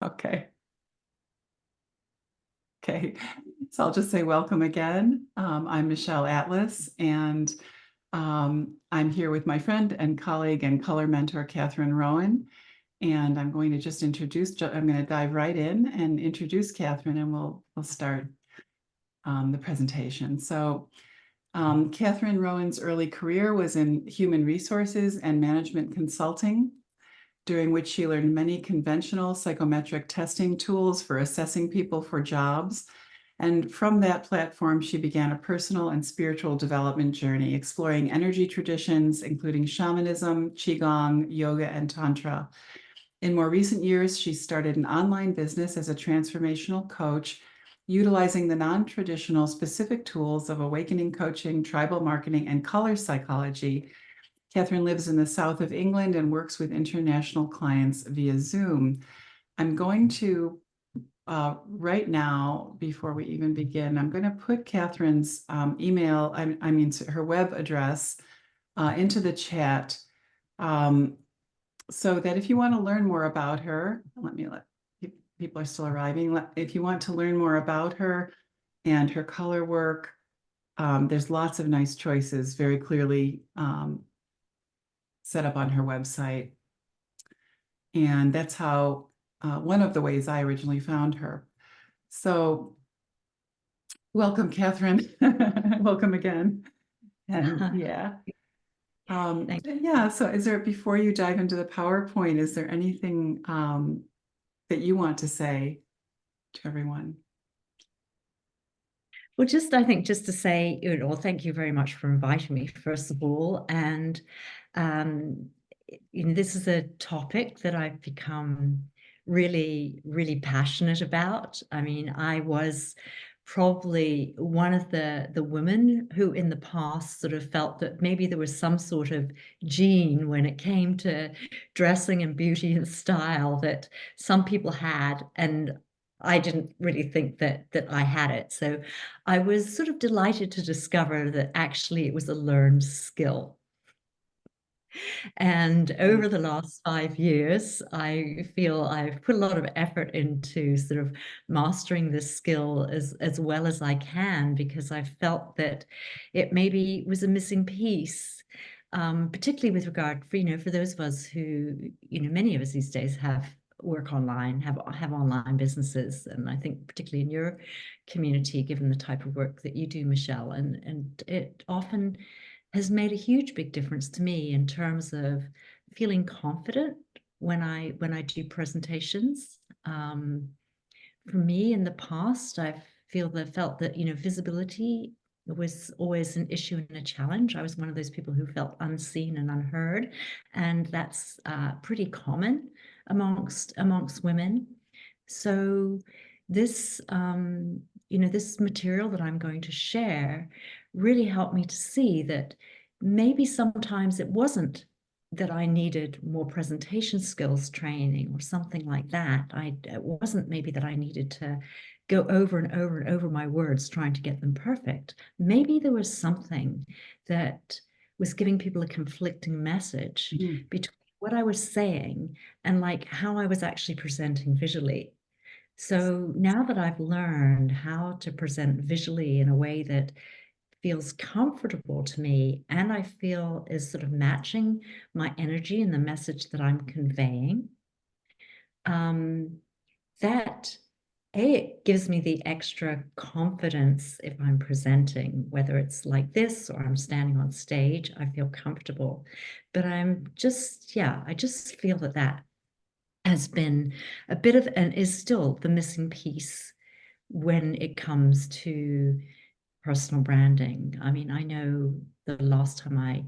Okay. Okay. So I'll just say welcome again. I'm Michelle Atlas, and I'm here with my friend and colleague and color mentor, Catherine Rowan. And I'm going to just I'm going to dive right in and introduce Catherine, and we'll start the presentation. So Catherine Rowan's early career was in human resources and management consulting, during which she learned many conventional psychometric testing tools for assessing people for jobs. And from that platform, she began a personal and spiritual development journey, exploring energy traditions, including shamanism, qigong, yoga, and tantra. In more recent years, she started an online business as a transformational coach, utilizing the non-traditional specific tools of awakening coaching, tribal marketing, and color psychology. Catherine lives in the south of England and works with international clients via Zoom. I'm going to, right now, before we even begin, I'm going to put Catherine's email, I mean, her web address into the chat, so that if you want to learn more about her, people are still arriving. If you want to learn more about her and her color work, there's lots of nice choices, very clearly set up on her website. And that's how, one of the ways I originally found her. So welcome, Catherine. Welcome again. And yeah. Yeah, so before you dive into the PowerPoint, is there anything that you want to say to everyone? Well, I think just to say, thank you very much for inviting me, first of all. And, this is a topic that I've become really, really passionate about. I mean, I was probably one of the women who in the past sort of felt that maybe there was some sort of gene when it came to dressing and beauty and style that some people had, and I didn't really think that I had it. So I was sort of delighted to discover that actually it was a learned skill. And over the last 5 years, I feel I've put a lot of effort into sort of mastering this skill as well as I can, because I felt that it maybe was a missing piece, particularly with regard for those of us who, many of us these days work online, have online businesses. And I think particularly in your community, given the type of work that you do, Michelle, and it often has made a huge big difference to me in terms of feeling confident when I do presentations. For me in the past, I felt that visibility was always an issue and a challenge. I was one of those people who felt unseen and unheard, and that's pretty common amongst women. So this this material that I'm going to share really helped me to see that maybe sometimes it wasn't that I needed more presentation skills training or something like that. It wasn't maybe that I needed to go over and over and over my words trying to get them perfect. Maybe there was something that was giving people a conflicting message between what I was saying and like how I was actually presenting visually. So now that I've learned how to present visually in a way that feels comfortable to me and I feel is sort of matching my energy and the message that I'm conveying, that it gives me the extra confidence if I'm presenting, whether it's like this or I'm standing on stage. I feel comfortable. But I just feel that has been a bit of, and is still the missing piece when it comes to personal branding. I mean, I know the last time I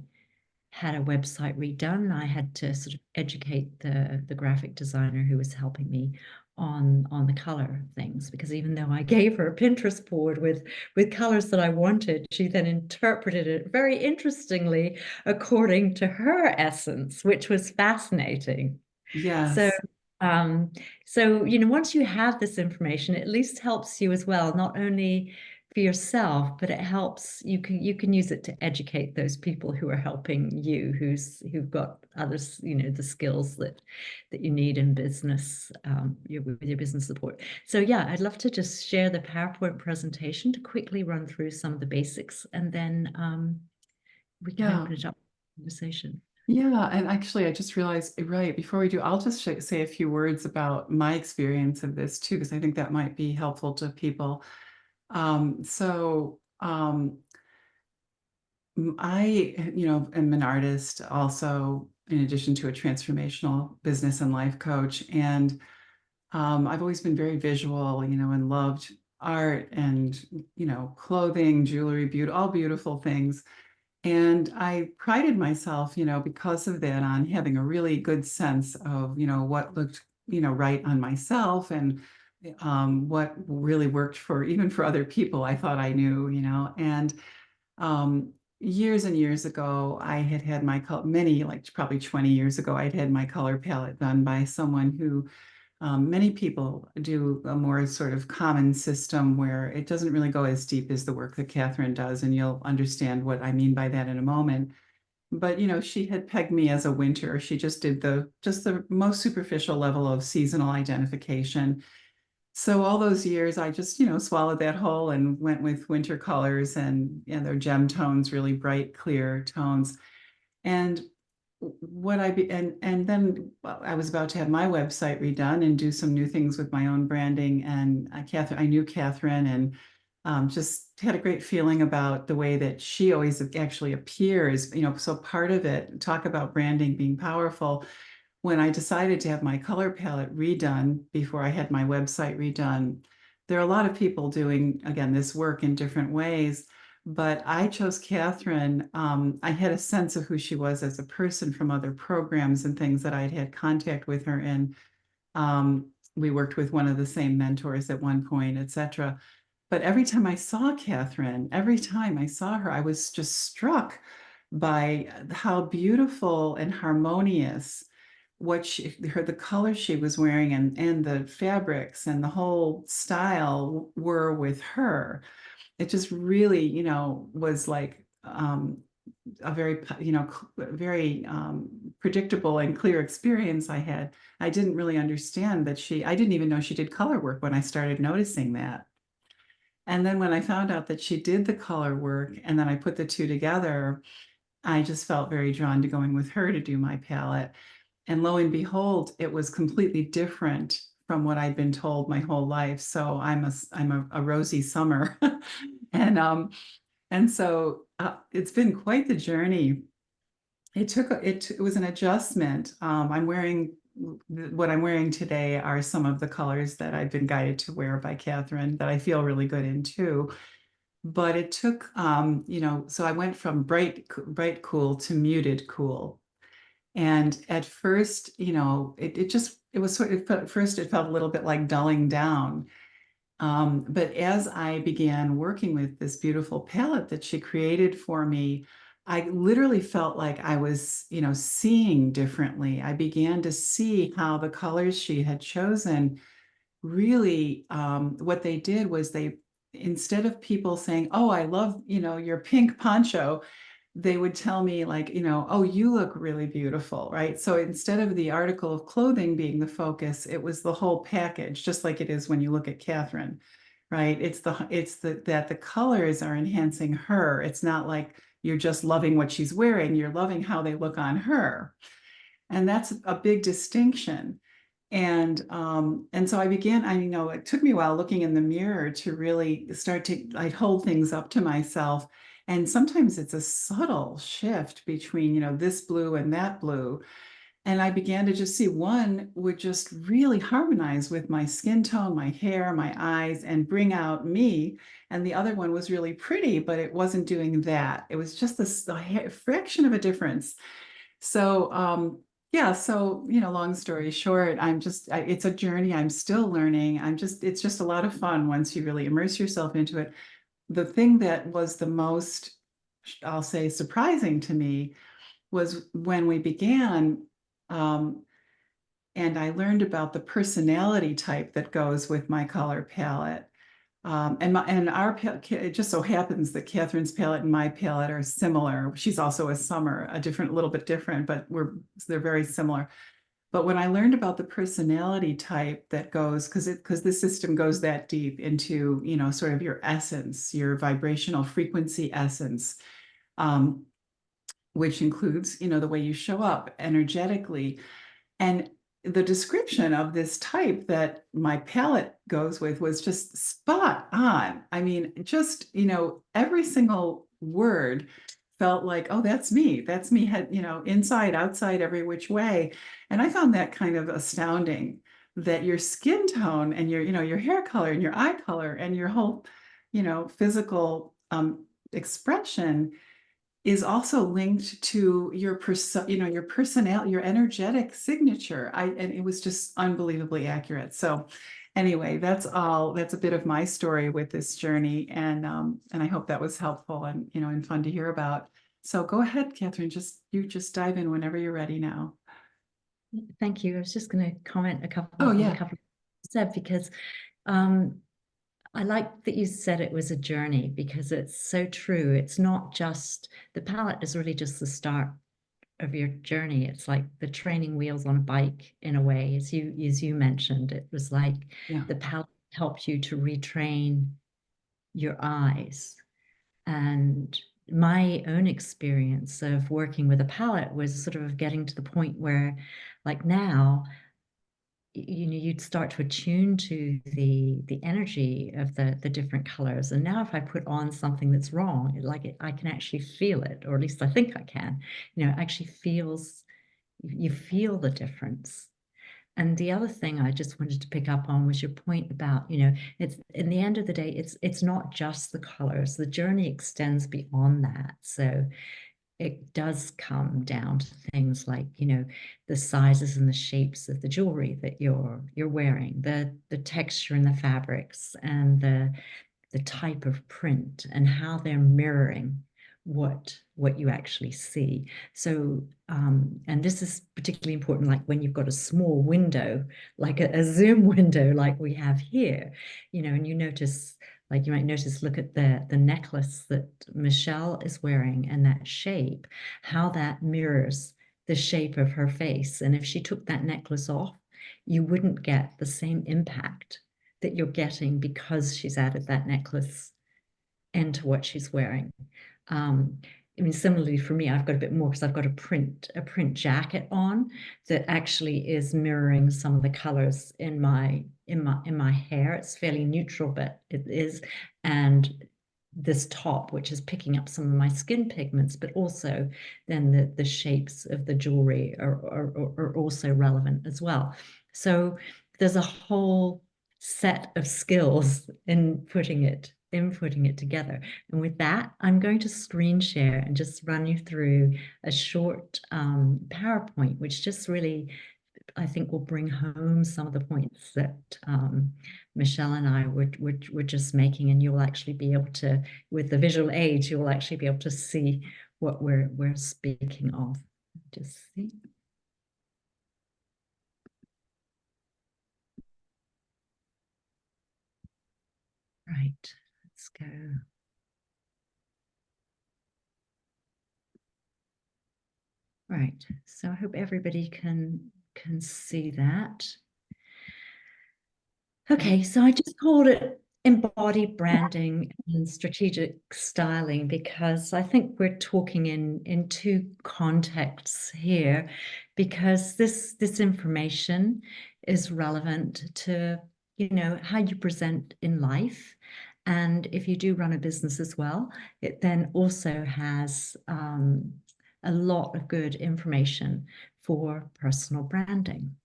had a website redone, I had to sort of educate the graphic designer who was helping me on the color things, because even though I gave her a Pinterest board with colors that I wanted, she then interpreted it very interestingly according to her essence, which was fascinating. So Yes. once you have this information, it at least helps you as well, not only for yourself, but it helps. You can use it to educate those people who are helping you, who've got others, the skills that you need in business, with your business support. So yeah, I'd love to just share the PowerPoint presentation to quickly run through some of the basics, and then we can Yeah. open it up for conversation. Yeah, and actually, I just realized, right, before we do, I'll just say a few words about my experience of this too, because I think that might be helpful to people. I am an artist also, in addition to a transformational business and life coach. And I've always been very visual, and loved art and, clothing, jewelry, all beautiful things. And I prided myself, because of that, on having a really good sense of, what looked, right on myself and what really worked for even for other people. I thought I knew, and years and years ago, I had had my many, like probably 20 years ago, I'd had my color palette done by someone who many people do a more sort of common system where it doesn't really go as deep as the work that Catherine does, and you'll understand what I mean by that in a moment. But she had pegged me as a winter. She just did the most superficial level of seasonal identification. So all those years, I just swallowed that whole and went with winter colors and their gem tones, really bright, clear tones. And what I be and then I was about to have my website redone and do some new things with my own branding. And Catherine, I knew Catherine, and just had a great feeling about the way that she always actually appears. So part of it, talk about branding being powerful. When I decided to have my color palette redone before I had my website redone, there are a lot of people doing, again, this work in different ways. But I chose Catherine. I had a sense of who she was as a person from other programs and things that I'd had contact with her in. We worked with one of the same mentors at one point, et cetera. But every time I saw Catherine, every time I saw her, I was just struck by how beautiful and harmonious the colors she was wearing and the fabrics and the whole style were with her. It just really, was like a very, very predictable and clear experience I had. I didn't really understand that I didn't even know she did color work when I started noticing that. And then when I found out that she did the color work and then I put the two together, I just felt very drawn to going with her to do my palette. And lo and behold, it was completely different from what I'd been told my whole life. So I'm a rosy summer. and so it's been quite the journey. It was an adjustment. What I'm wearing today are some of the colors that I've been guided to wear by Catherine that I feel really good in too. But it took, so I went from bright cool to muted cool. And at first, it was sort of, at first it felt a little bit like dulling down. But as I began working with this beautiful palette that she created for me, I literally felt like I was, seeing differently. I began to see how the colors she had chosen really, what they did was instead of people saying, "Oh, I love, your pink poncho," they would tell me like, "Oh, you look really beautiful," right? So instead of the article of clothing being the focus, it was the whole package, just like it is when you look at Catherine, right? It's that the colors are enhancing her. It's not like you're just loving what she's wearing, you're loving how they look on her. And that's a big distinction. And so it took me a while looking in the mirror to really I'd hold things up to myself. And sometimes it's a subtle shift between, this blue and that blue. And I began to just see one would just really harmonize with my skin tone, my hair, my eyes, and bring out me. And the other one was really pretty, but it wasn't doing that. It was just a fraction of a difference. So, yeah, so, long story short, it's a journey. I'm still learning. It's just a lot of fun once you really immerse yourself into it. The thing that was the most, I'll say, surprising to me was when we began, um, and I learned about the personality type that goes with my color palette. And it just so happens that Catherine's palette and my palette are similar. She's also a summer, a different, a little bit different, but they're very similar. But when I learned about the personality type that goes, because this system goes that deep into, sort of your essence, your vibrational frequency essence, um, which includes, the way you show up energetically. And the description of this type that my palette goes with was just spot on. I mean, just, every single word felt like, oh, that's me. That's me, inside, outside, every which way. And I found that kind of astounding that your skin tone and your hair color and your eye color and your whole, physical expression is also linked to your personality, your energetic signature. And it was just unbelievably accurate. So anyway, that's a bit of my story with this journey. And I hope that was helpful and fun to hear about. So go ahead, Catherine, you just dive in whenever you're ready now. Thank you. I was just going to comment Oh, on a yeah. couple of you said, because I like that you said it was a journey, because it's so true. It's not just, the palette is really just the start of your journey. It's like the training wheels on a bike in a way, as you mentioned. It was like Yeah. the palette helped you to retrain your eyes. And my own experience of working with a palette was sort of getting to the point where, like now, you'd start to attune to the energy of the different colors. And now if I put on something that's wrong, I can actually feel it, or at least I think I can. It actually feels, you feel the difference. And the other thing I just wanted to pick up on was your point about, it's, in the end of the day, it's not just the colors. The journey extends beyond that. So it does come down to things like, the sizes and the shapes of the jewelry that you're wearing, the texture in the fabrics, and the type of print, and how they're mirroring what you actually see. So and this is particularly important, like when you've got a small window, like a zoom window like we have here, and you notice, like you might notice, look at the necklace that Michelle is wearing, and that shape, how that mirrors the shape of her face. And if she took that necklace off, you wouldn't get the same impact that you're getting because she's added that necklace into what she's wearing. Um, I mean, similarly for me, I've got a bit more because I've got a print jacket on that actually is mirroring some of the colors in my hair. It's fairly neutral, but it is. And this top, which is picking up some of my skin pigments, but also then the shapes of the jewelry are also relevant as well. So there's a whole set of skills in putting it together. And with that, I'm going to screen share and just run you through a short PowerPoint, which just really, I think, will bring home some of the points that Michelle and I were just making. And you'll actually be able to, with the visual aids, you'll actually be able to see what we're speaking of. Just see. Right, let's go. Right, so I hope everybody can see that. Okay, so I just called it embodied branding and strategic styling because I think we're talking in two contexts here, because this information is relevant to, how you present in life. And if you do run a business as well, it then also has a lot of good information for personal branding.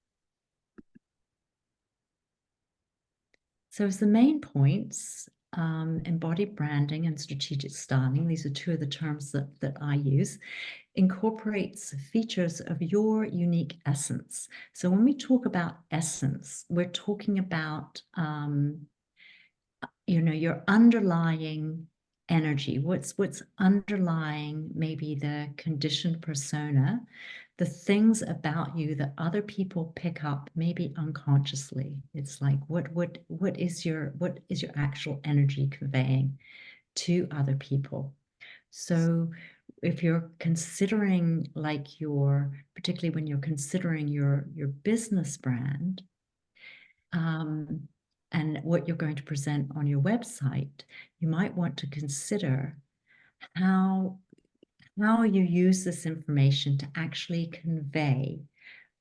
So as the main points, embodied branding and strategic styling, these are two of the terms that I use, incorporates features of your unique essence. So when we talk about essence, we're talking about, your underlying energy, what's underlying maybe the conditioned persona the things about you that other people pick up maybe unconsciously. It's like what is your actual energy conveying to other people? So if you're considering like particularly when you're considering your business brand, and what you're going to present on your website, you might want to consider how you use this information to actually convey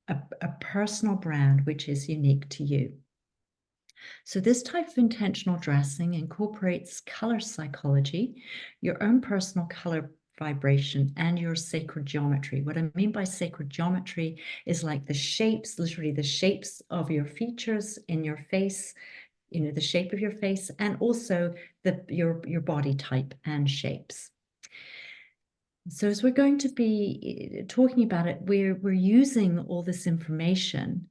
a personal brand which is unique to you. So this type of intentional dressing incorporates color psychology, your own personal color vibration, and your sacred geometry. What I mean by sacred geometry is like the shapes, literally the shapes of your features in your face, the shape of your face, and also your body type and shapes. So as we're going to be talking about it, we're using all this information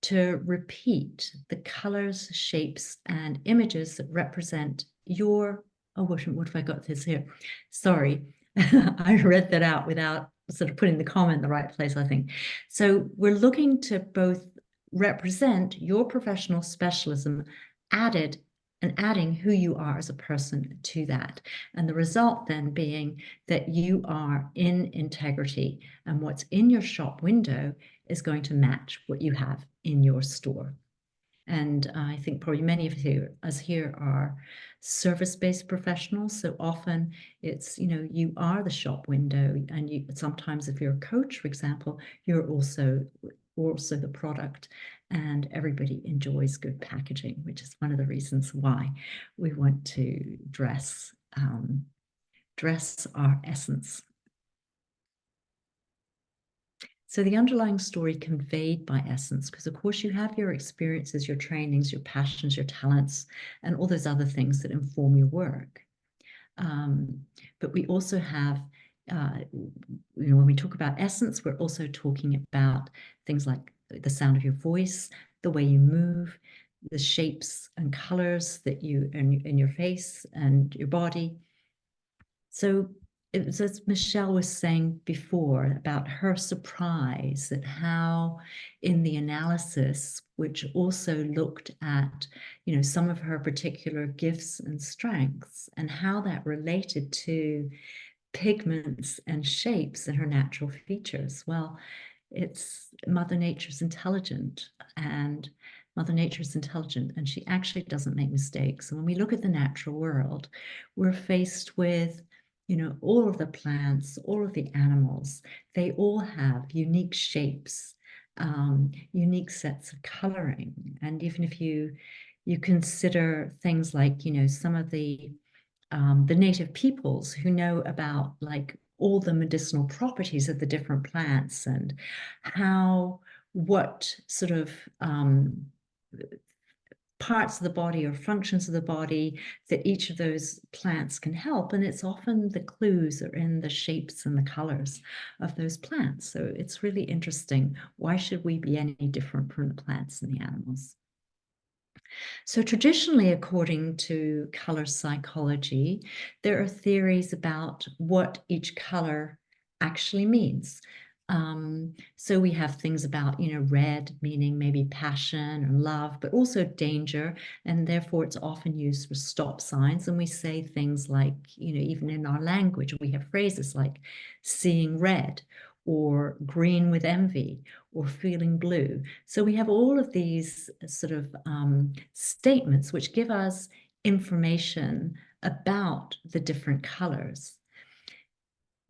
to repeat the colors, shapes, and images that represent your, oh, what have I got this here? Sorry, I read that out without sort of putting the comma in the right place, I think. So we're looking to both represent your professional specialism adding who you are as a person to that. And the result then being that you are in integrity, and what's in your shop window is going to match what you have in your store. And I think probably many of us here are service-based professionals. So often it's, you are the shop window, and sometimes if you're a coach, for example, you're also the product, and everybody enjoys good packaging, which is one of the reasons why we want to dress our essence. So the underlying story conveyed by essence, because of course you have your experiences, your trainings, your passions, your talents, and all those other things that inform your work. But we also have, when we talk about essence, we're also talking about things like the sound of your voice, the way you move, the shapes and colors that you in your face and your body. So it was, as Michelle was saying before, about her surprise at how in the analysis, which also looked at, some of her particular gifts and strengths and how that related to pigments and shapes and her natural features. Well, it's Mother Nature's intelligent, and she actually doesn't make mistakes. And when we look at the natural world, we're faced with all of the plants, all of the animals. They all have unique shapes, unique sets of coloring. And even if you consider things like some of the native peoples who know about like all the medicinal properties of the different plants, and what sort of parts of the body or functions of the body that each of those plants can help. And it's often the clues are in the shapes and the colors of those plants. So it's really interesting. Why should we be any different from the plants and the animals? So traditionally, according to color psychology, there are theories about what each color actually means. So we have things about, red meaning maybe passion or love, but also danger. And therefore it's often used for stop signs. And we say things like, even in our language, we have phrases like seeing red or green with envy or feeling blue. So we have all of these sort of statements which give us information about the different colors.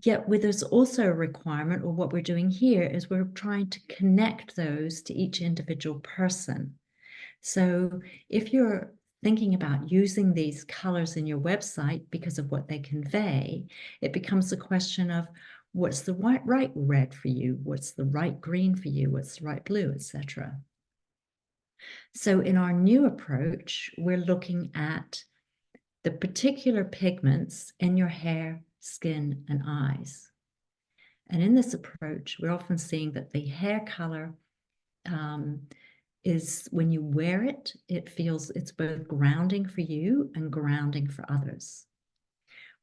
Yet there's also a requirement, or what we're doing here is we're trying to connect those to each individual person. So if you're thinking about using these colors in your website because of what they convey, it becomes a question of what's the right red for you, what's the right green for you, what's the right blue, etc. So in our new approach, we're looking at the particular pigments in your hair, skin, and eyes. And in this approach, we're often seeing that the hair color is when you wear it, it's both grounding for you and grounding for others.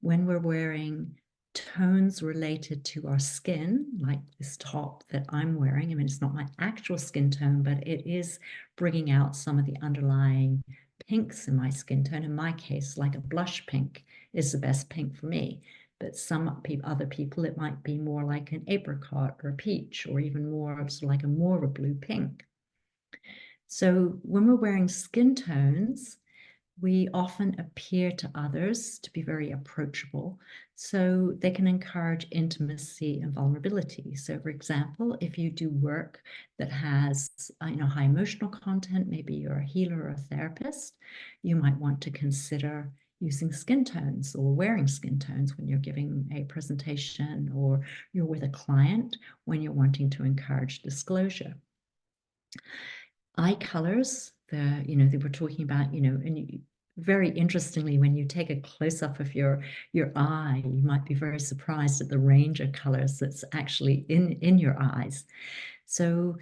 When we're wearing tones related to our skin, like this top that I'm wearing. I mean, it's not my actual skin tone, but it is bringing out some of the underlying pinks in my skin tone. In my case, like a blush pink is the best pink for me. But some other people, it might be more like an apricot or a peach, or even more sort of like a more of a blue pink. So when we're wearing skin tones, we often appear to others to be very approachable, so they can encourage intimacy and vulnerability. So, for example, if you do work that has high emotional content, maybe you're a healer or a therapist, you might want to consider using skin tones or wearing skin tones when you're giving a presentation, or you're with a client when you're wanting to encourage disclosure. Eye colors, they were talking about, and very interestingly, when you take a close-up of your eye, you might be very surprised at the range of colors that's actually in your eyes. So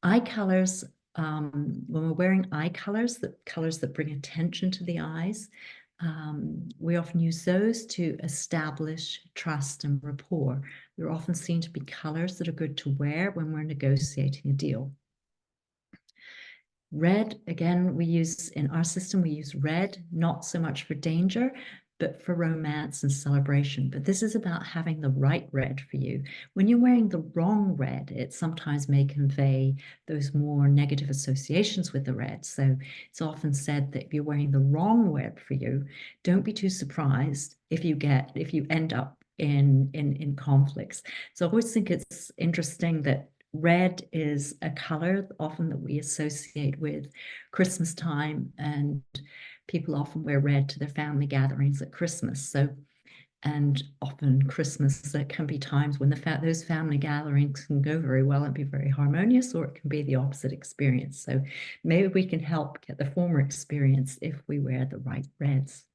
eye colors, when we're wearing eye colors, the colors that bring attention to the eyes, we often use those to establish trust and rapport. They're often seen to be colors that are good to wear when we're negotiating a deal. Red, again, in our system, we use red, not so much for danger, but for romance and celebration. But this is about having the right red for you. When you're wearing the wrong red, it sometimes may convey those more negative associations with the red. So it's often said that if you're wearing the wrong red for you, don't be too surprised if you end up in conflicts. So I always think it's interesting that red is a color often that we associate with Christmas time, and people often wear red to their family gatherings at Christmas. So, and often Christmas, there can be times when those family gatherings can go very well and be very harmonious, or it can be the opposite experience. So maybe we can help get the former experience if we wear the right reds.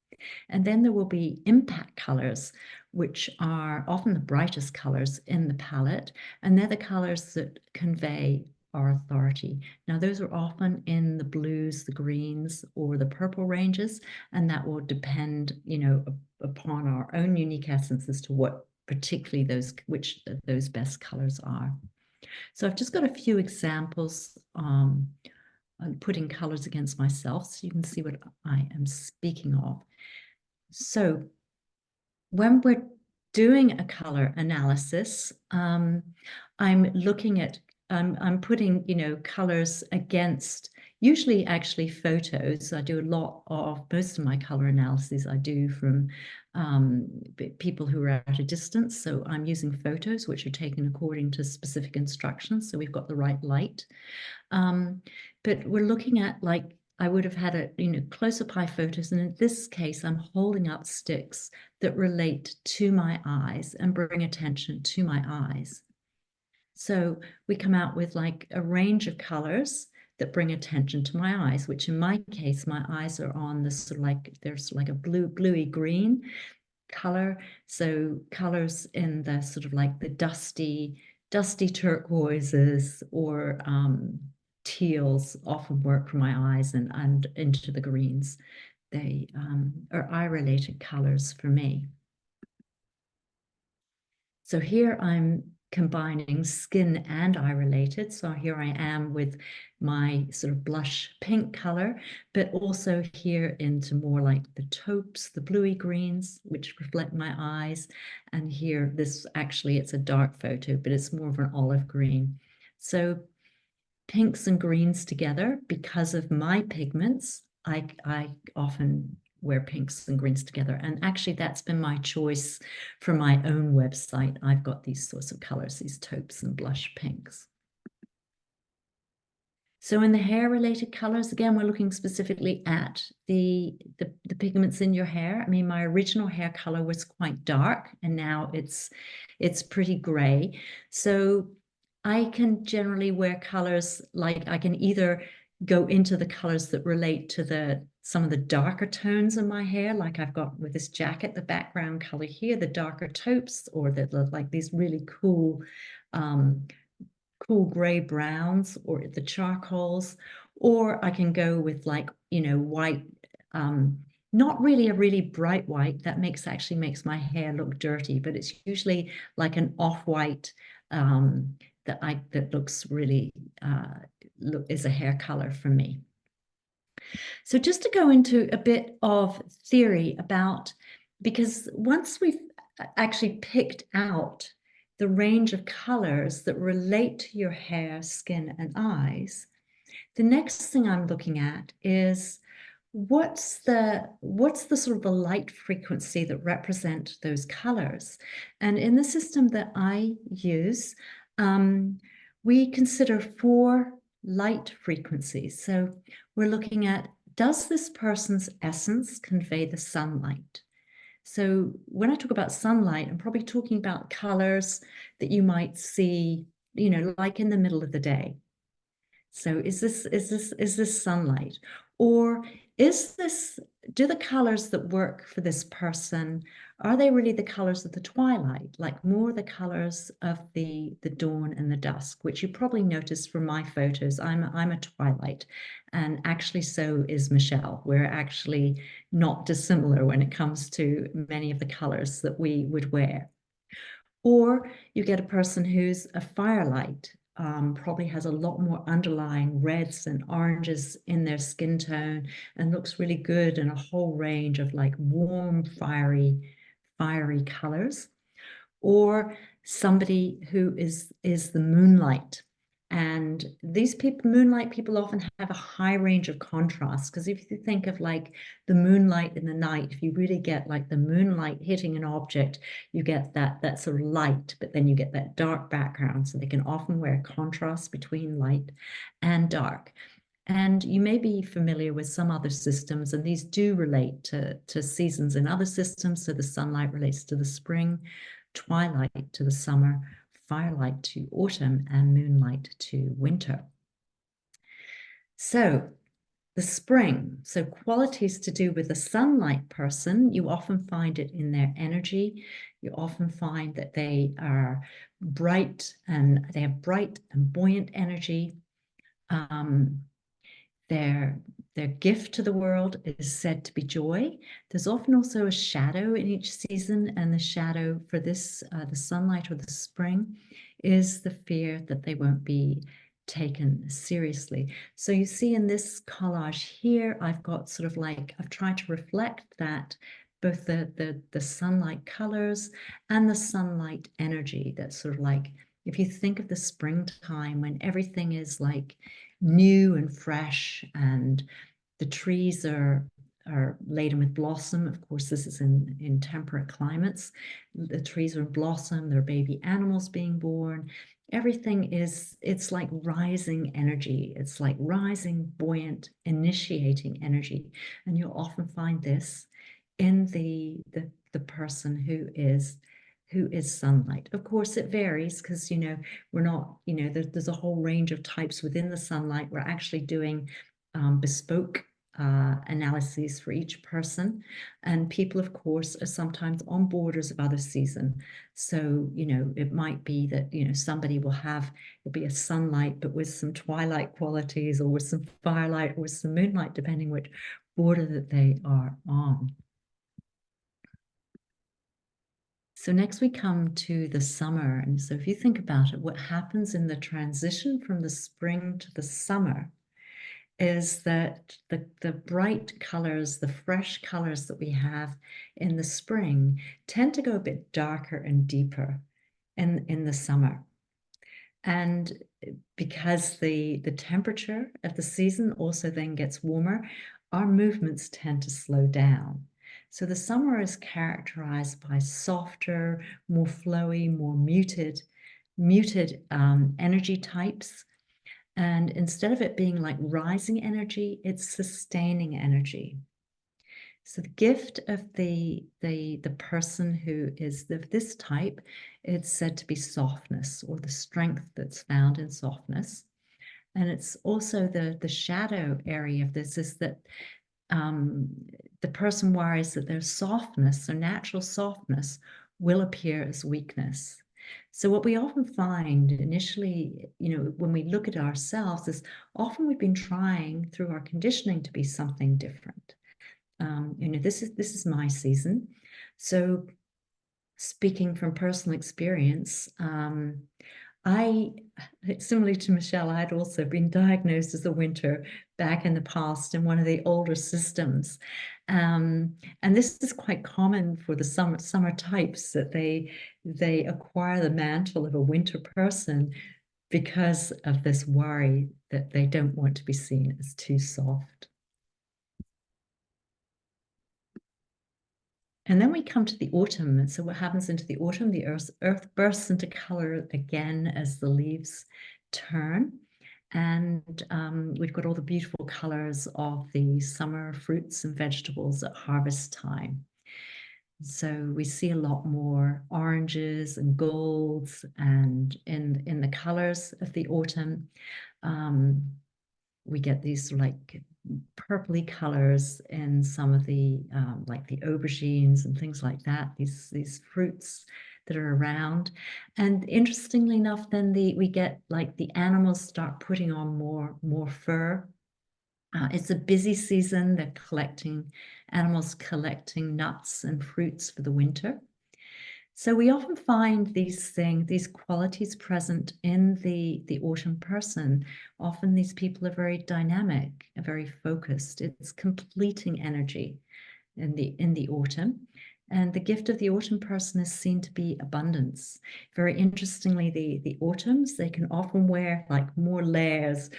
And then there will be impact colors, which are often the brightest colors in the palette, and they're the colors that convey our authority. Now, those are often in the blues, the greens, or the purple ranges, and that will depend, upon our own unique essence as to what particularly which those best colors are. So I've just got a few examples on putting colors against myself, so you can see what I am speaking of. So when we're doing a color analysis, I'm putting, colors against usually actually photos. I do a lot of most of my color analyses I do from people who are at a distance. So I'm using photos which are taken according to specific instructions. So we've got the right light. But we're looking at, like, I would have had close-up eye photos, and in this case, I'm holding up sticks that relate to my eyes and bring attention to my eyes. So we come out with like a range of colors that bring attention to my eyes, which in my case, my eyes are on this sort of like, there's like a bluey green color. So colors in the sort of like the dusty turquoises or teals often work for my eyes, and into the greens. They are eye-related colors for me. So here I'm combining skin and eye related. So here I am with my sort of blush pink color, but also here into more like the taupes, the bluey greens, which reflect my eyes. And here, it's a dark photo, but it's more of an olive green. So pinks and greens together, because of my pigments, I often wear pinks and greens together. And actually, that's been my choice for my own website. I've got these sorts of colors, these taupes and blush pinks. So in the hair-related colors, again, we're looking specifically at the pigments in your hair. I mean, my original hair color was quite dark, and now it's pretty gray. So I can generally wear colors, like I can either go into the colors that relate to some of the darker tones in my hair, like I've got with this jacket, the background color here, the darker taupes, or like these really cool gray browns, or the charcoals, or I can go with like, white not really a really bright white. That actually makes my hair look dirty, but it's usually like an off-white that looks really is a hair color for me. So just to go into a bit of theory about, because once we've actually picked out the range of colors that relate to your hair, skin, and eyes, the next thing I'm looking at is what's the sort of a light frequency that represent those colors. And in the system that I use, we consider 4 light frequencies. So we're looking at, does this person's essence convey the sunlight? So when I talk about sunlight, I'm probably talking about colors that you might see, like in the middle of the day. So is this sunlight? Or do the colors that work for this person, are they really the colors of the twilight, like more the colors of the dawn and the dusk, which you probably noticed from my photos. I'm a twilight, and actually so is Michelle. We're actually not dissimilar when it comes to many of the colors that we would wear. Or you get a person who's a firelight, probably has a lot more underlying reds and oranges in their skin tone and looks really good in a whole range of like warm, fiery colors. Or somebody who is the moonlight. And these people, moonlight people, often have a high range of contrast, because if you think of like the moonlight in the night, if you really get like the moonlight hitting an object, you get that sort of light, but then you get that dark background. So they can often wear contrast between light and dark. And you may be familiar with some other systems, and these do relate to seasons in other systems. So the sunlight relates to the spring, twilight to the summer, firelight to autumn, and moonlight to winter. So the spring, so qualities to do with a sunlight person, you often find it in their energy. You often find that they are bright, and they have bright and buoyant energy. Their gift to the world is said to be joy. There's often also a shadow in each season, and the shadow for this, the sunlight or the spring, is the fear that they won't be taken seriously. So you see in this collage here, I've got sort of like, I've tried to reflect that, both the sunlight colors and the sunlight energy. That's sort of like, if you think of the springtime when everything is like new and fresh, and the trees are laden with blossom. Of course, this is in temperate climates. The trees are in blossom, there are baby animals being born. Everything it's like rising energy. It's like rising, buoyant, initiating energy. And you'll often find this in the person who is sunlight. Of course, it varies, because we're not, there's a whole range of types within the sunlight. We're actually doing bespoke analyses for each person, and people, of course, are sometimes on borders of other season. So it might be that somebody will be a sunlight but with some twilight qualities, or with some firelight, or with some moonlight, depending which border that they are on. So next we come to the summer. And so if you think about it, what happens in the transition from the spring to the summer is that the bright colors, the fresh colors that we have in the spring, tend to go a bit darker and deeper in the summer. And because the temperature of the season also then gets warmer, our movements tend to slow down. So the summer is characterized by softer, more flowy, more muted energy types. And instead of it being like rising energy, it's sustaining energy. So the gift of the person who is of this type, it's said to be softness, or the strength that's found in softness. And it's also the shadow area of this is that the person worries that their softness, their natural softness, will appear as weakness. So what we often find initially, when we look at ourselves, is often we've been trying through our conditioning to be something different. this is my season. So speaking from personal experience, I, similarly to Michelle, I had also been diagnosed as a winter back in the past in one of the older systems. And this is quite common for the summer types, that they acquire the mantle of a winter person because of this worry that they don't want to be seen as too soft. And then we come to the autumn. And so what happens into the autumn? The earth bursts into color again as the leaves turn. And we've got all the beautiful colors of the summer fruits and vegetables at harvest time. So we see a lot more oranges and golds, and in the colors of the autumn, we get these like purpley colors in some of the like the aubergines and things like that, these fruits that are around. And interestingly enough, then we get like the animals start putting on more fur. It's a busy season. They're animals collecting nuts and fruits for the winter. So we often find these qualities present in the autumn person. Often these people are very dynamic, very focused. It's completing energy in the autumn. And the gift of the autumn person is seen to be abundance. Very interestingly, the autumns, they can often wear like more layers,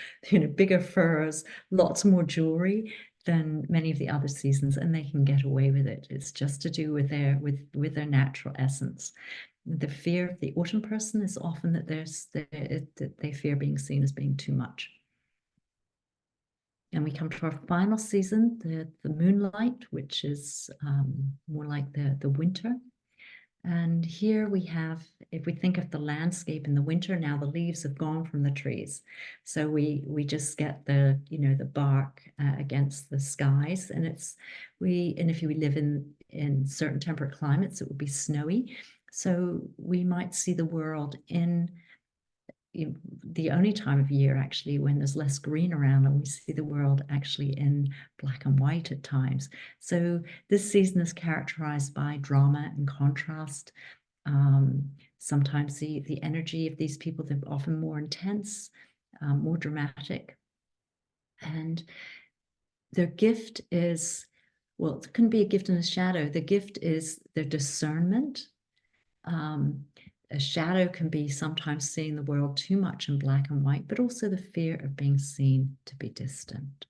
bigger furs, lots more jewelry than many of the other seasons, and they can get away with it. It's just to do with their natural essence. The fear of the autumn person is often that that they fear being seen as being too much. And we come to our final season, the moonlight, which is more like the winter. And here we have, if we think of the landscape in the winter, now the leaves have gone from the trees. So we just get the bark against the skies. And if you live in certain temperate climates, it would be snowy. So we might see the world in the only time of year actually when there's less green around, and we see the world actually in black and white at times. So this season is characterized by drama and contrast. Sometimes the energy of these people, they're often more intense, more dramatic. And their gift is, well, it can be a gift and a shadow. The gift is their discernment. A shadow can be sometimes seeing the world too much in black and white, but also the fear of being seen to be distant.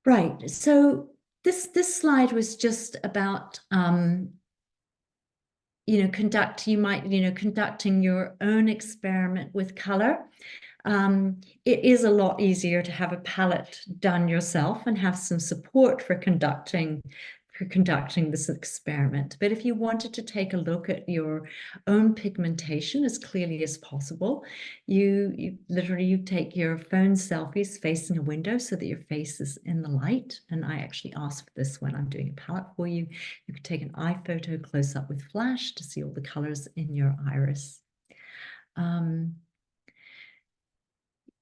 Right. So this slide was just about conducting your own experiment with color. It is a lot easier to have a palette done yourself and have some support for conducting this experiment. But if you wanted to take a look at your own pigmentation as clearly as possible, you literally take your phone selfies facing a window so that your face is in the light. And I actually ask for this when I'm doing a palette for you. You could take an eye photo close up with flash to see all the colors in your iris.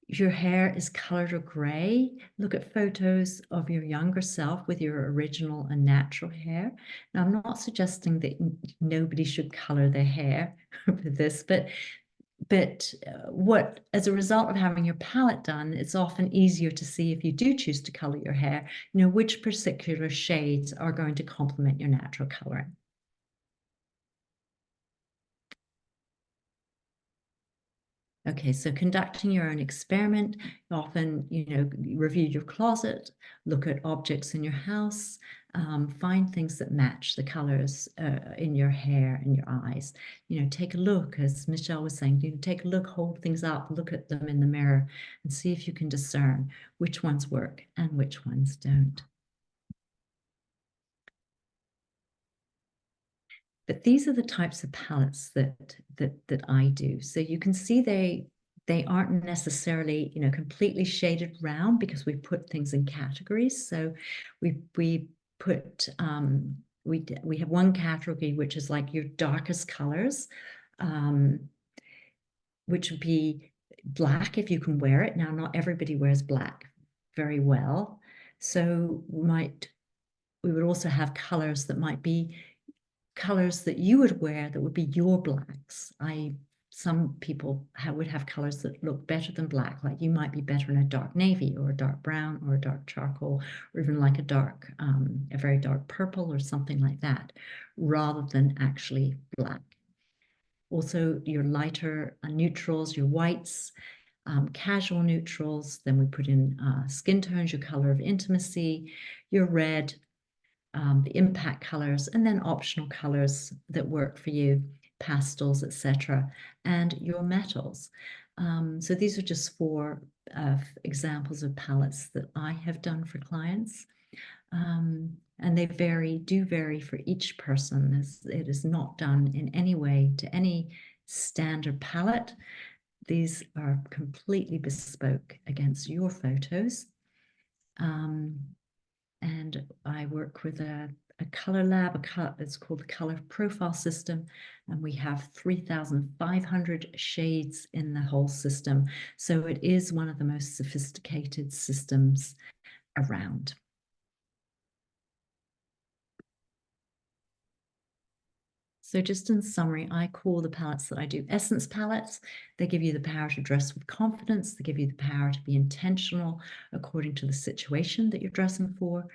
Your hair is colored or gray, look at photos of your younger self with your original and natural hair. Now, I'm not suggesting that nobody should color their hair for this, but what, as a result of having your palette done, it's often easier to see, if you do choose to color your hair, which particular shades are going to complement your natural coloring. Okay, so conducting your own experiment, often, review your closet, look at objects in your house, find things that match the colors in your hair and your eyes. Take a look, as Michelle was saying, take a look, hold things up, look at them in the mirror, and see if you can discern which ones work and which ones don't. But these are the types of palettes that I do. So you can see they aren't necessarily completely shaded round, because we put things in categories. So we put we have one category which is like your darkest colors, which would be black if you can wear it. Now, not everybody wears black very well. So we would also have colors that might be colors that you would wear that would be your blacks. Some people would have colors that look better than black, like you might be better in a dark navy or a dark brown or a dark charcoal, or even like a very dark purple or something like that, rather than actually black. Also, your lighter neutrals, your whites, casual neutrals. Then we put in skin tones, your color of intimacy, your red, the impact colors, and then optional colors that work for you, pastels, etc., and your metals. So these are just four examples of palettes that I have done for clients. And they do vary for each person. It is not done in any way to any standard palette. These are completely bespoke against your photos. And I work with a color lab, it's called the Color Profile System, and we have 3,500 shades in the whole system. So it is one of the most sophisticated systems around. So just in summary, I call the palettes that I do essence palettes. They give you the power to dress with confidence. They give you the power to be intentional according to the situation that you're dressing for.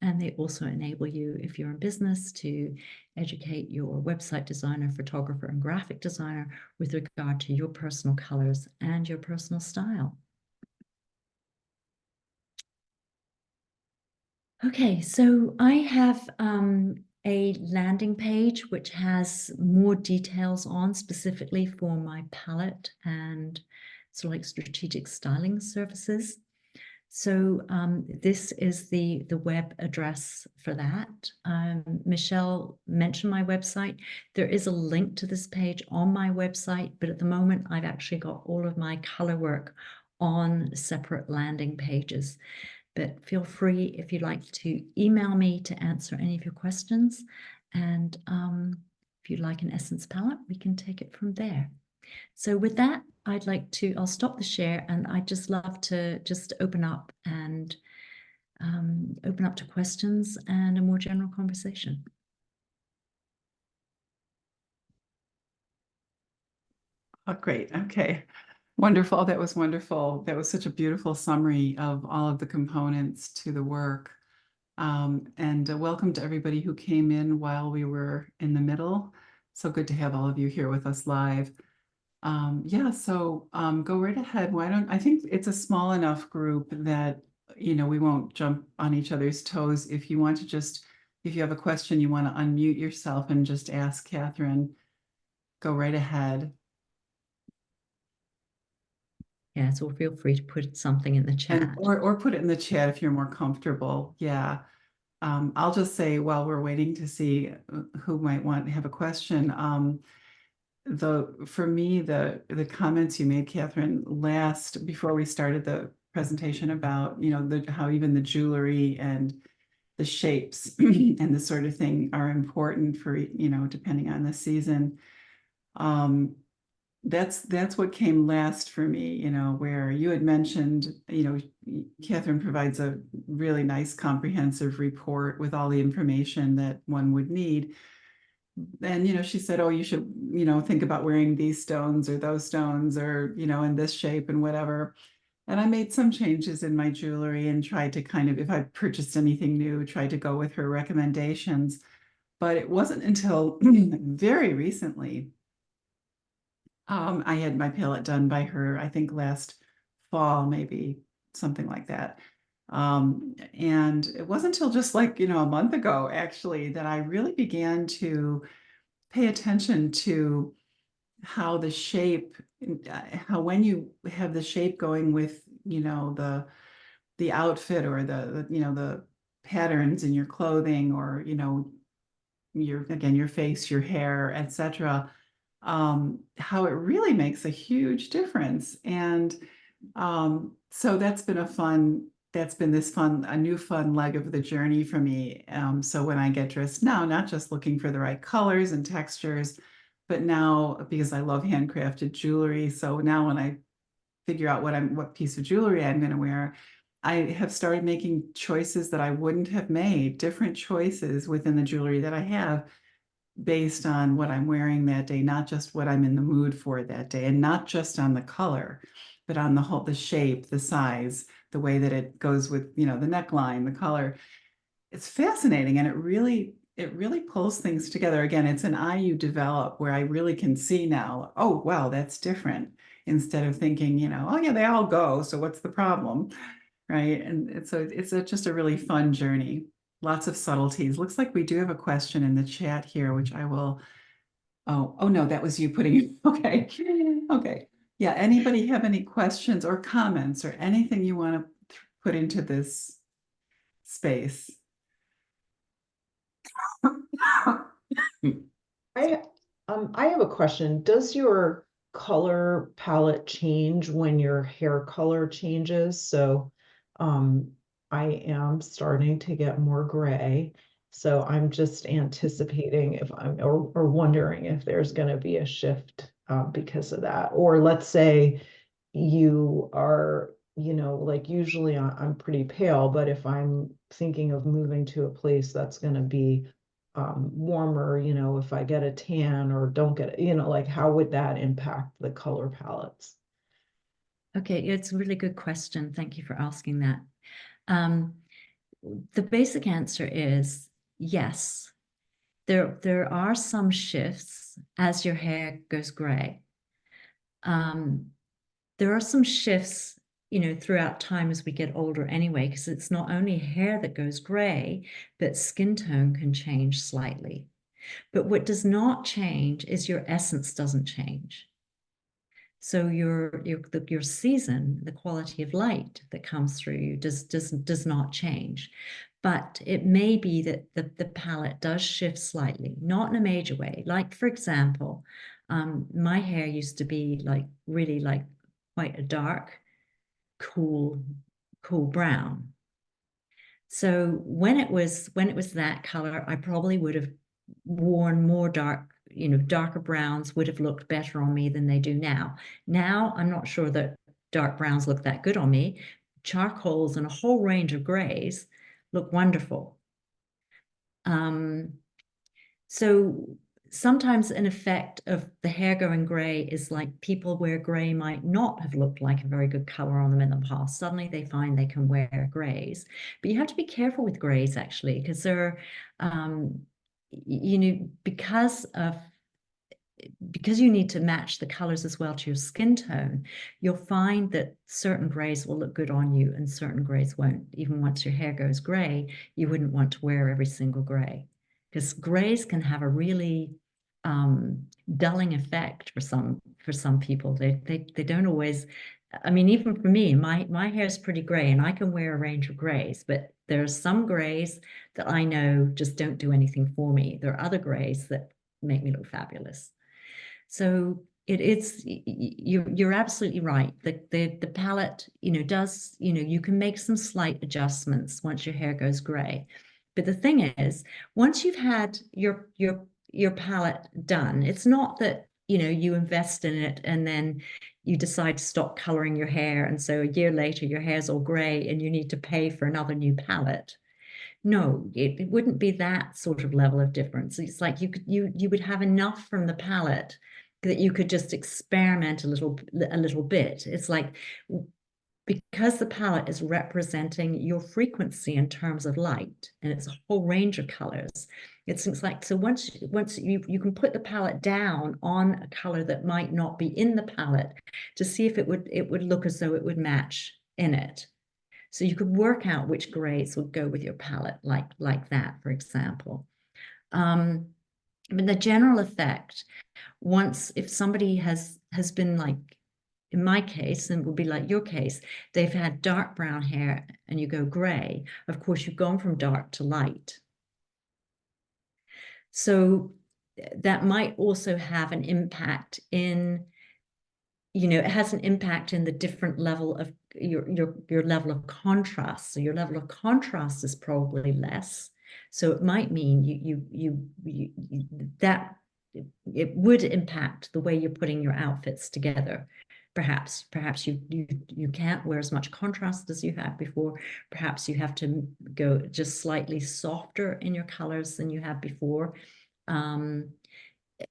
And they also enable you, if you're in business, to educate your website designer, photographer, and graphic designer with regard to your personal colors and your personal style. Okay, so I have a landing page which has more details on specifically for my palette and sort of like strategic styling services. So this is the web address for that. Michelle mentioned my website. There is a link to this page on my website, but at the moment I've actually got all of my color work on separate landing pages. But feel free, if you'd like, to email me to answer any of your questions. And if you'd like an essence palette, we can take it from there. So with that, I'll stop the share, and I'd just love to just open up to questions and a more general conversation. Oh, great. Okay. Wonderful. That was wonderful. That was such a beautiful summary of all of the components to the work. And welcome to everybody who came in while we were in the middle. So good to have all of you here with us live. Yeah, so go right ahead. I think it's a small enough group that, we won't jump on each other's toes. If you have a question, you want to unmute yourself and just ask Catherine, go right ahead. Yeah, so feel free to put something in the chat. Or put it in the chat if you're more comfortable. Yeah. I'll just say while we're waiting to see who might want to have a question, for me, the comments you made, Catherine, before we started the presentation about, how even the jewelry and the shapes and this sort of thing are important for, depending on the season. That's what came last for me, where you had mentioned, Catherine provides a really nice comprehensive report with all the information that one would need. And, she said, oh, you should, think about wearing these stones or those stones or, in this shape and whatever. And I made some changes in my jewelry and tried to if I purchased anything new, tried to go with her recommendations. But it wasn't until very recently I had my palette done by her, I think last fall, maybe something like that. And it wasn't until just a month ago, actually, that I really began to pay attention to how the shape, how when you have the shape going with, the outfit or the patterns in your clothing or, your face, your hair, etc., how it really makes a huge difference. And so that's been a new fun leg of the journey for me. So when I get dressed now, not just looking for the right colors and textures, but now because I love handcrafted jewelry. So now when I figure out what piece of jewelry I'm going to wear, I have started making choices that I wouldn't have made, different choices within the jewelry that I have based on what I'm wearing that day, not just what I'm in the mood for that day, and not just on the color, but on the shape, the size, the way that it goes with, the neckline, the color. It's fascinating, and it really pulls things together. Again, it's an eye you develop where I really can see now, oh, wow, that's different. Instead of thinking, oh yeah, they all go, so what's the problem? Right. And just a really fun journey. Lots of subtleties. Looks like we do have a question in the chat here, which I will. Oh no, that was you putting it. Okay. Okay. Yeah. Anybody have any questions or comments or anything you want to put into this space? I I have a question. Does your color palette change when your hair color changes? So um I am starting to get more gray. So I'm just anticipating if I'm or wondering if there's going to be a shift because of that. Or let's say you are, like usually I'm pretty pale, but if I'm thinking of moving to a place that's going to be warmer, if I get a tan or don't get, like how would that impact the color palettes? Okay, it's a really good question. Thank you for asking that. Um, the basic answer is yes. There are some shifts as your hair goes gray. Um, there are some shifts, throughout time as we get older anyway, because it's not only hair that goes gray, but skin tone can change slightly. But what does not change is your essence doesn't change. So your season, the quality of light that comes through you does not change. But it may be that the palette does shift slightly, not in a major way. Like, for example, my hair used to be like really like quite a dark, cool, cool brown. So when it was that color, I probably would have worn more darker browns would have looked better on me than they do now. Now I'm not sure that dark browns look that good on me. Charcoals and a whole range of grays look wonderful. Um, so sometimes an effect of the hair going gray is like people where gray might not have looked like a very good color on them in the past. Suddenly they find they can wear grays. But you have to be careful with grays actually, because they're because you need to match the colors as well to your skin tone, you'll find that certain grays will look good on you and certain grays won't. Even once your hair goes gray, you wouldn't want to wear every single gray because grays can have a really dulling effect for some people. They don't always. I mean, even for me, my hair is pretty gray, and I can wear a range of grays, but there are some grays that I know just don't do anything for me. There are other grays that make me look fabulous. So you're absolutely right. The palette, does, you can make some slight adjustments once your hair goes gray. But the thing is, once you've had your palette done, it's not that, you invest in it and then you decide to stop coloring your hair. And so a year later, your hair's all gray and you need to pay for another new palette. No, it wouldn't be that sort of level of difference. It's like you would have enough from the palette that you could just experiment a little bit. It's like because the palette is representing your frequency in terms of light, and it's a whole range of colors. It's like so once you can put the palette down on a color that might not be in the palette to see if it would look as though it would match in it. So you could work out which grays would go with your palette, like that, for example. But the general effect, if somebody has been like, in my case, and it would be like your case, they've had dark brown hair and you go gray. Of course, you've gone from dark to light. So that might also have an impact it has an impact in the different level of your level of contrast. So your level of contrast is probably less. So it might mean that it would impact the way you're putting your outfits together. perhaps you can't wear as much contrast as you had before. Perhaps you have to go just slightly softer in your colors than you had before. And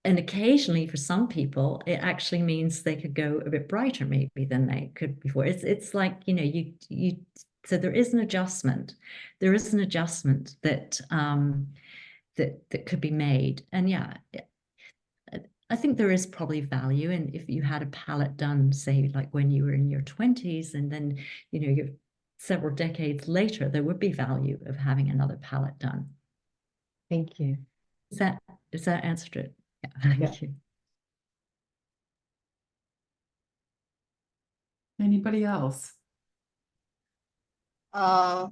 occasionally for some people, it actually means they could go a bit brighter maybe than they could before. It's like, you know, you so there is an adjustment. There is an adjustment that that could be made. And yeah, I think there is probably value in if you had a palette done, say, like when you were in your 20s, and then, you know, you're several decades later, there would be value of having another palette done. Thank you. Is that answered it? Yeah, Yeah. thank you. Anybody else? Uh,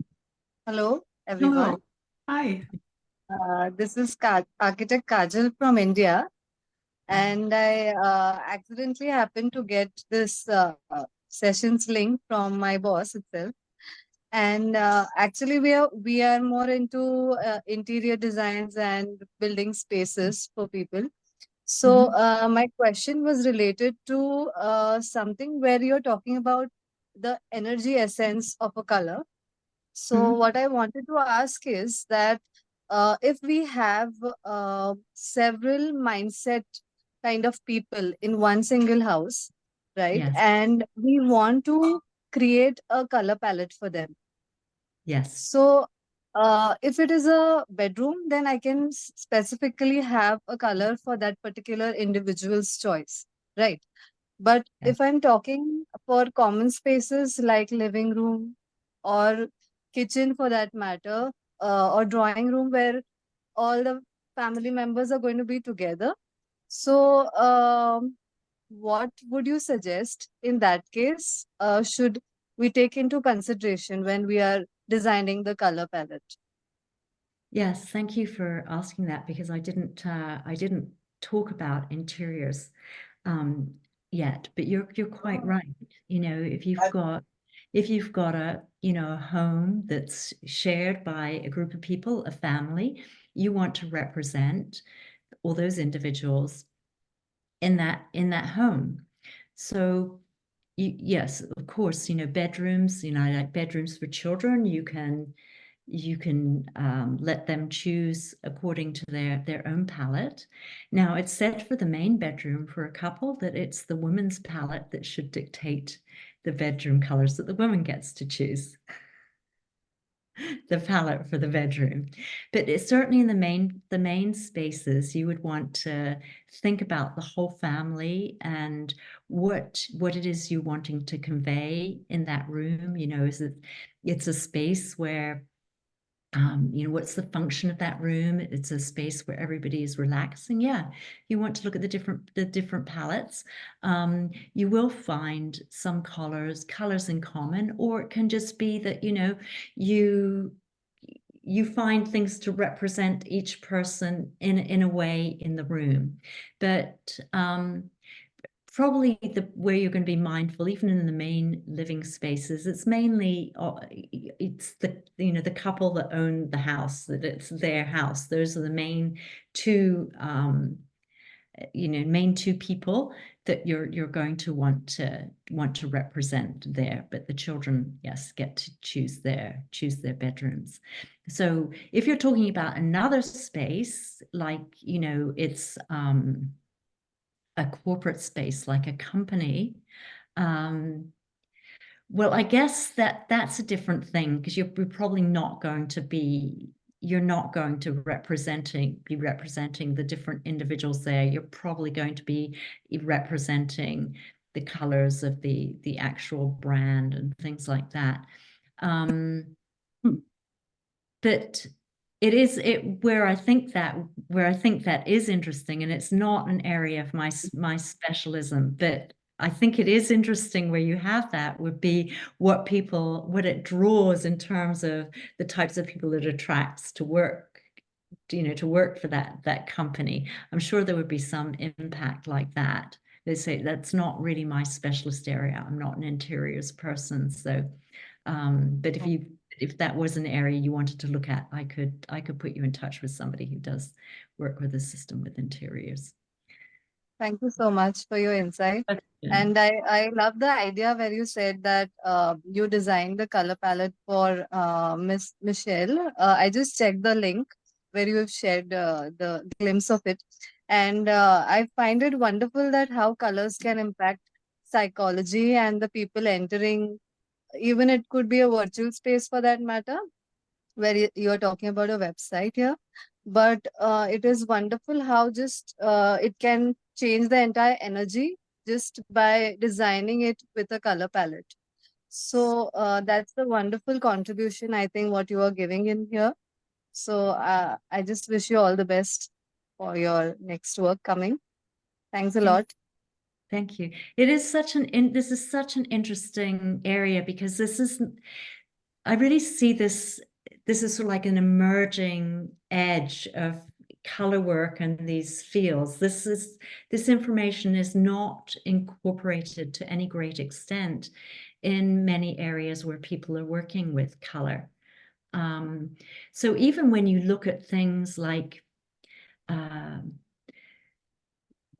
Hello, Hello. everyone. Hi. This is architect Kajal from India, and I accidentally happened to get this sessions link from my boss itself. And actually, we are more into interior designs and building spaces for people. So my question was related to something where you're talking about the energy essence of a color. So Mhm. what I wanted to ask is that if we have several mindset kind of people in one single house, right? Yes, And we want to create a color palette for them. yes, So if it is a bedroom, then I can specifically have a color for that particular individual's choice, right? But yes. if I'm talking for common spaces like living room or kitchen for that matter, or drawing room where all the family members are going to be together. So, what would you suggest in that case? Should we take into consideration when we are designing the color palette? Yes, thank you for asking that because I didn't talk about interiors yet, but you're quite right. You know, if you've got a, you know, a home that's shared by a group of people, a family, you want to represent all those individuals in that home. So yes, of course, you know, bedrooms, you know, like bedrooms for children, you can let them choose according to their own palette. Now, it's said for the main bedroom for a couple that it's the woman's palette that should dictate the bedroom colors, that the woman gets to choose the palette for the bedroom. But it's certainly in the main spaces, you would want to think about the whole family and what it is you're wanting to convey in that room. You know, is it it's a space where you know, what's the function of that room? It's a space where everybody is relaxing. Yeah, you want to look at the different palettes. You will find some colors in common, or it can just be that, you know, you you find things to represent each person in a way in the room. But probably the where you're going to be mindful, even in the main living spaces, it's mainly it's the, you know, the couple that own the house, that it's their house. Those are the main two you know, main two people that you're going to want to represent there. But the children, yes, get to choose their bedrooms. So if you're talking about another space, like, you know, it's a corporate space like a company, well, I guess that's a different thing because you're probably not going to be you're not going to be representing the different individuals there. You're probably going to be representing the colors of the actual brand and things like that. But it is where I think that is interesting, and it's not an area of my specialism, but I think it is interesting where you have that would be what it draws in terms of the types of people it attracts to work, you know, to work for that company. I'm sure there would be some impact like that. They say that's not really my specialist area. I'm not an interiors person, so but if that was an area you wanted to look at, I could put you in touch with somebody who does work with the system with interiors. Thank you so much for your insight. And I love the idea where you said that you designed the color palette for Miss Michelle. I just checked the link where you have shared the glimpse of it. And I find it wonderful that how colors can impact psychology and the people entering, even it could be a virtual space for that matter, where you are talking about a website here. But it is wonderful how just it can change the entire energy just by designing it with a color palette. So that's the wonderful contribution, I think, what you are giving in here. So I just wish you all the best for your next work coming. Thanks a lot. Thank you. It is this is such an interesting area, because I really see this is sort of like an emerging edge of color work and these fields. This information is not incorporated to any great extent in many areas where people are working with color. So even when you look at things like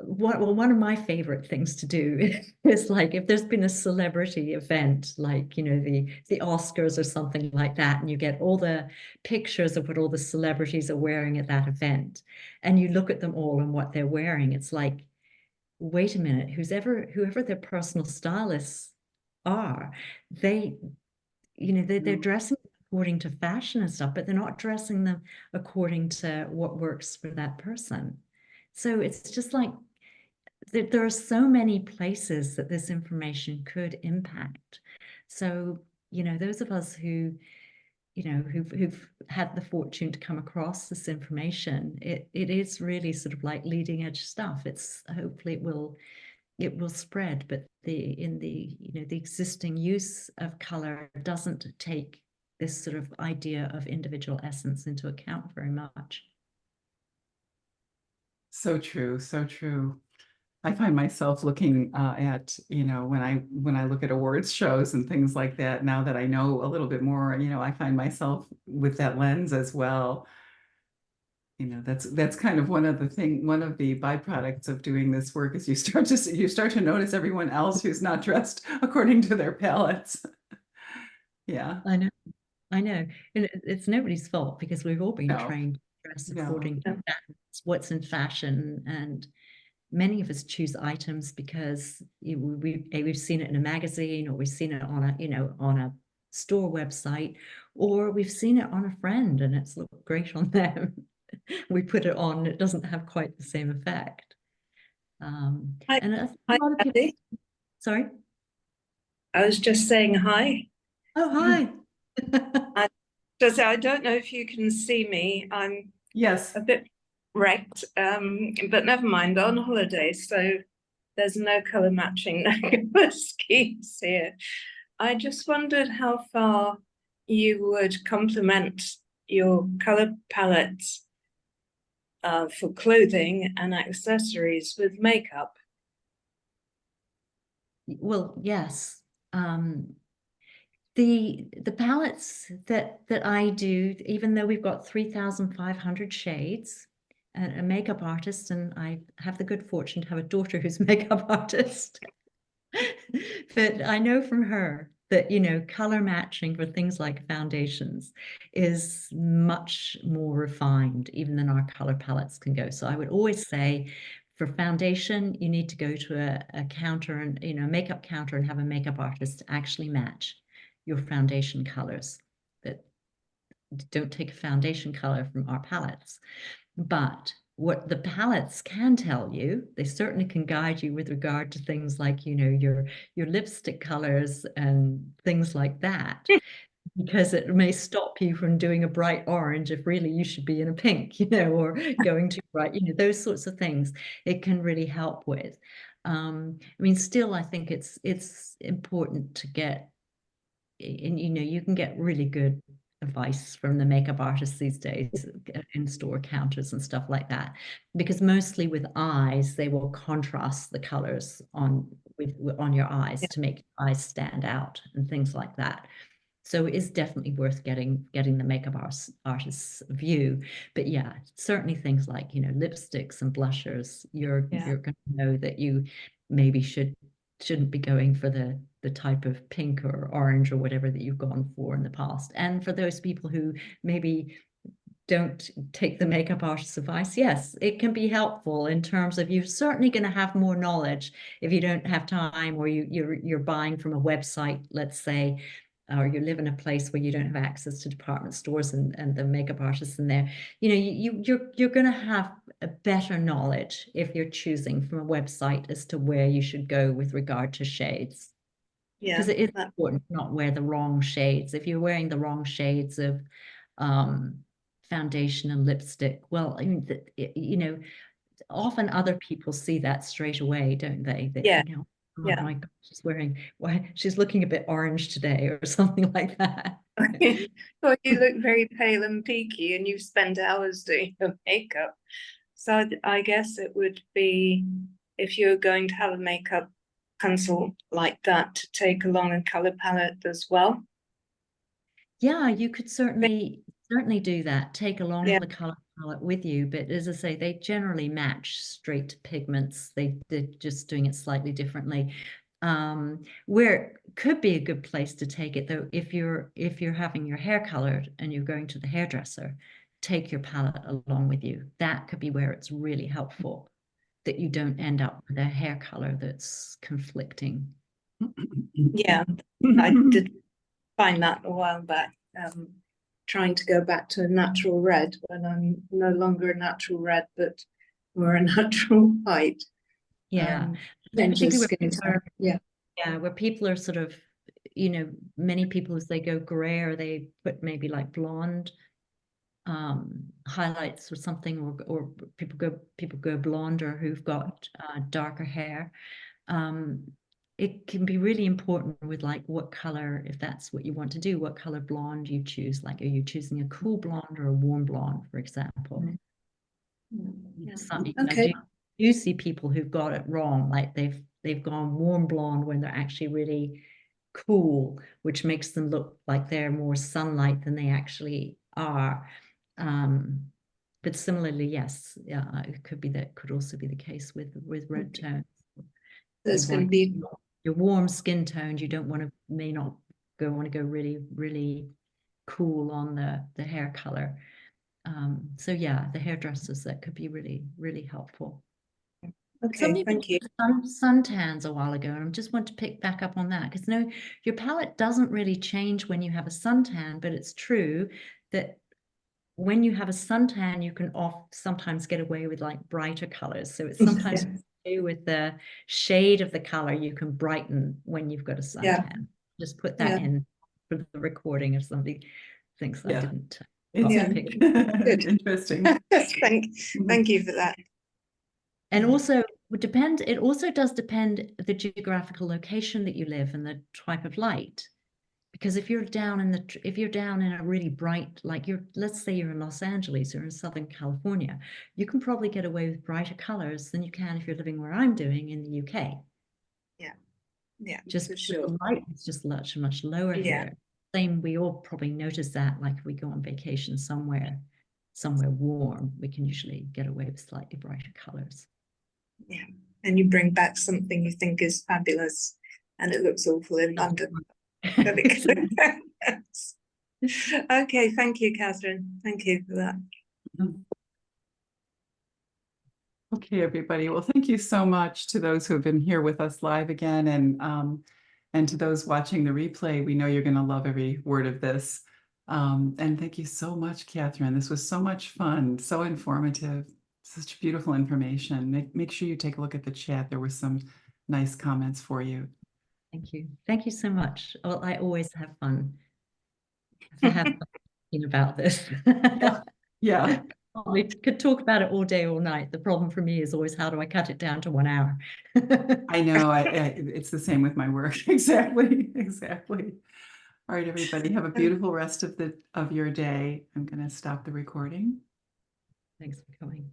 one of my favorite things to do is, like, if there's been a celebrity event, like, the Oscars or something like that, and you get all the pictures of what all the celebrities are wearing at that event, and you look at them all and what they're wearing, it's like, wait a minute, whoever their personal stylists are, they're dressing according to fashion and stuff, but they're not dressing them according to what works for that person. So it's just like, there are so many places that this information could impact. So, those of us who've had the fortune to come across this information, it is really sort of like leading edge stuff. Hopefully it will spread, but the existing use of color doesn't take this sort of idea of individual essence into account very much. So true, so true. I find myself looking at, when I look at awards shows and things like that, now that I know a little bit more, I find myself with that lens as well. That's kind of one of the byproducts of doing this work is you start to notice everyone else who's not dressed according to their palettes. Yeah. I know. And it's nobody's fault, because we've all been No. trained to dress No. according to what's in fashion, and many of us choose items because we've seen it in a magazine, or we've seen it on a store website, or we've seen it on a friend and it's looked great on them. We put it on, it doesn't have quite the same effect. And a lot of people. Sorry? I was just saying hi. Oh, hi. I don't know if you can see me. I'm Yes. a bit wrecked, but never mind, on holiday, so there's no color matching schemes here. I just wondered how far you would complement your color palette for clothing and accessories with makeup. Well, yes. The palettes that I do, even though we've got 3,500 shades, a makeup artist, and I have the good fortune to have a daughter who's a makeup artist. But I know from her that, color matching for things like foundations is much more refined even than our color palettes can go. So I would always say, for foundation, you need to go to a counter and, a makeup counter, and have a makeup artist actually match your foundation colors. That don't take a foundation color from our palettes. But what the palettes can tell you, they certainly can guide you with regard to things like, your lipstick colors and things like that, because it may stop you from doing a bright orange if really you should be in a pink, or going too bright, those sorts of things it can really help with. Still, I think it's important to get, and you can get really good advice from the makeup artists these days in store counters and stuff like that, because mostly with eyes they will contrast the colors on your eyes to make your eyes stand out and things like that. So it is definitely worth getting the makeup artist's view. But yeah, certainly things like, lipsticks and blushers, you're going to know that you maybe shouldn't be going for the type of pink or orange or whatever that you've gone for in the past. And for those people who maybe don't take the makeup artist's advice, yes, it can be helpful in terms of you're certainly going to have more knowledge if you don't have time, or you're buying from a website, let's say, or you live in a place where you don't have access to department stores and the makeup artists in there. You're going to have a better knowledge if you're choosing from a website as to where you should go with regard to shades. Because it is important to not wear the wrong shades. If you're wearing the wrong shades of foundation and lipstick, well, I mean, often other people see that straight away, don't they? They think, oh my God, she's looking a bit orange today, or something like that. Well, you look very pale and peaky, and you've spent hours doing your makeup. So I guess it would be, if you're going to have a makeup consult like that, to take along a color palette as well. Yeah, you could certainly do that. Take along the color palette with you, but as I say, they generally match straight pigments. They're just doing it slightly differently. Where could be a good place to take it though, if you're having your hair colored and you're going to the hairdresser, take your palette along with you. That could be where it's really helpful, that you don't end up with a hair color that's conflicting. Yeah, I did find that a while back, trying to go back to a natural red when I'm no longer a natural red, but more a natural white. Yeah. Where people are sort of, many people, as they go gray, or they put maybe like blonde highlights or something, or people go blonde, or who've got darker hair. It can be really important with like what color, if that's what you want to do, what color blonde you choose. Like, are you choosing a cool blonde or a warm blonde, for example? Okay. You see people who've got it wrong, like they've gone warm blonde when they're actually really cool, which makes them look like they're more sunlight than they actually are. But similarly, yes, yeah, it could also be the case with red tones. There's going to be your warm skin toned. You don't want to want to go really, really cool on the hair color. So yeah, the hairdressers, that could be really, really helpful. Okay, thank you. Suntans a while ago, and I just want to pick back up on that, because your palette doesn't really change when you have a suntan, but it's true that when you have a suntan, you can sometimes get away with like brighter colors. So it's sometimes with the shade of the color you can brighten when you've got a suntan. Just put that in for the recording if somebody thinks I didn't. It's interesting. Thank you for that. And also it also does depend the geographical location that you live and the type of light. Because if you're down in a really bright, like let's say you're in Los Angeles or in Southern California, you can probably get away with brighter colors than you can if you're living where I'm doing in the UK. Yeah, just for sure. The light is just much, much lower here. Same, we all probably notice that, like if we go on vacation somewhere warm, we can usually get away with slightly brighter colors. Yeah, and you bring back something you think is fabulous and it looks awful in London. Okay, thank you, Catherine. Thank you for that. Okay, everybody. Well, thank you so much to those who have been here with us live again, and to those watching the replay. We know you're going to love every word of this. And thank you so much, Catherine. This was so much fun, so informative, such beautiful information. Make sure you take a look at the chat. There were some nice comments for you. Thank you. Thank you so much. Well, I always have fun. I have fun thinking about this. Yeah. We could talk about it all day, all night. The problem for me is always, how do I cut it down to 1 hour? I know. It's the same with my work. Exactly. All right, everybody, have a beautiful rest of your day. I'm going to stop the recording. Thanks for coming.